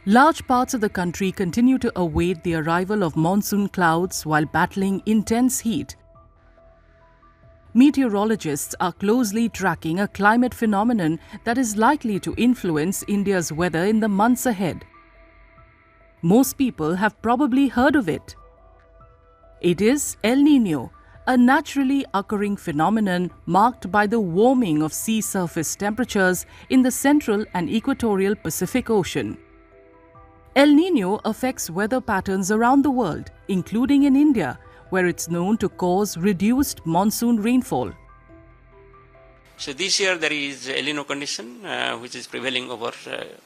Large parts of the country continue to await the arrival of monsoon clouds while battling intense heat. Meteorologists are closely tracking a climate phenomenon that is likely to influence India's weather in the months ahead. Most people have probably heard of it. It is El Niño, a naturally occurring phenomenon marked by the warming of sea surface temperatures in the central and equatorial Pacific Ocean. El Niño affects weather patterns around the world, including in India, where it's known to cause reduced monsoon rainfall. So this year there is El Niño condition which is prevailing over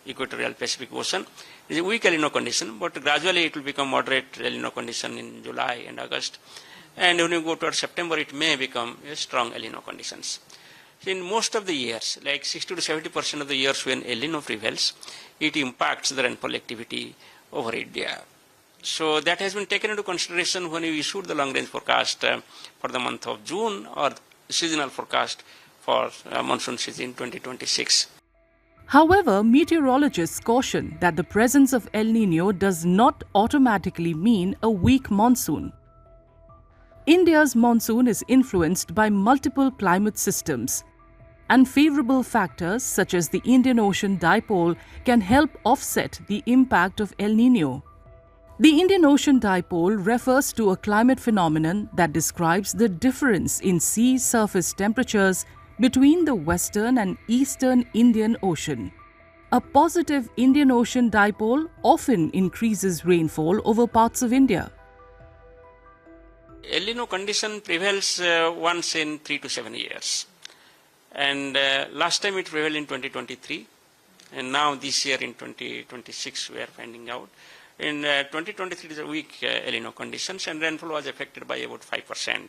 equatorial Pacific Ocean. It is a weak El Niño condition, but gradually it will become moderate El Niño condition in July and August. And when you go towards September, it may become a strong El Niño conditions. In most of the years, like 60 to 70% of the years when El Niño prevails, it impacts the rainfall activity over India. So that has been taken into consideration when we issued the long-range forecast for the month of June or seasonal forecast for monsoon season 2026. However, meteorologists caution that the presence of El Niño does not automatically mean a weak monsoon. India's monsoon is influenced by multiple climate systems. Unfavorable factors such as the Indian Ocean Dipole can help offset the impact of El Niño. The Indian Ocean Dipole refers to a climate phenomenon that describes the difference in sea surface temperatures between the western and eastern Indian Ocean. A positive Indian Ocean Dipole often increases rainfall over parts of India. El Niño condition prevails once in 3 to 7 years. And last time it prevailed in 2023, and now this year in 2026 we are finding out. In 2023 it is a weak El Niño conditions, and rainfall was affected by about 5%.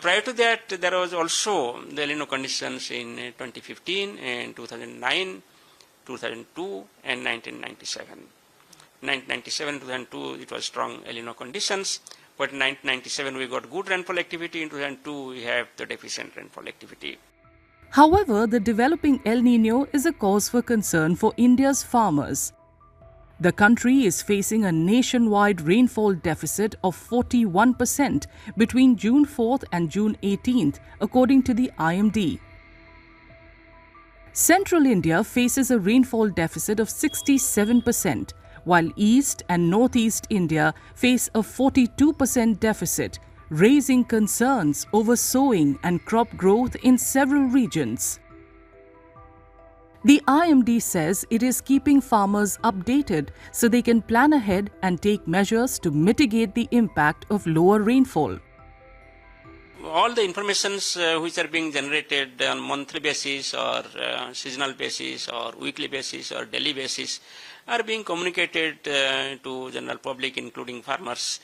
Prior to that, there was also the El Niño conditions in 2015 and 2009, 2002 and 1997. 1997 2002 it was strong El Niño conditions. But in 1997 we got good rainfall activity, in 2002 we have the deficient rainfall activity. However, the developing El Niño is a cause for concern for India's farmers. The country is facing a nationwide rainfall deficit of 41% between June 4th and June 18th, according to the IMD. Central India faces a rainfall deficit of 67%, while East and Northeast India face a 42% deficit, raising concerns over sowing and crop growth in several regions. The IMD says it is keeping farmers updated so they can plan ahead and take measures to mitigate the impact of lower rainfall. All the informations which are being generated on monthly basis or seasonal basis or weekly basis or daily basis are being communicated to general public, including farmers,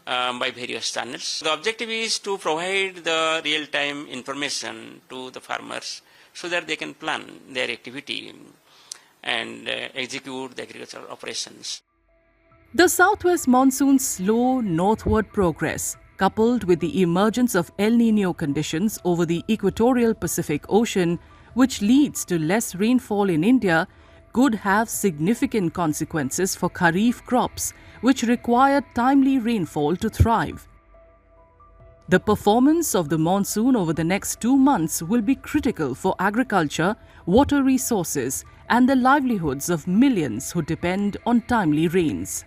by various channels. The objective is to provide the real-time information to the farmers so that they can plan their activity and execute the agricultural operations. The southwest monsoon's slow northward progress, coupled with the emergence of El Niño conditions over the equatorial Pacific Ocean, which leads to less rainfall in India, could have significant consequences for kharif crops, which require timely rainfall to thrive. The performance of the monsoon over the next 2 months will be critical for agriculture, water resources, and the livelihoods of millions who depend on timely rains.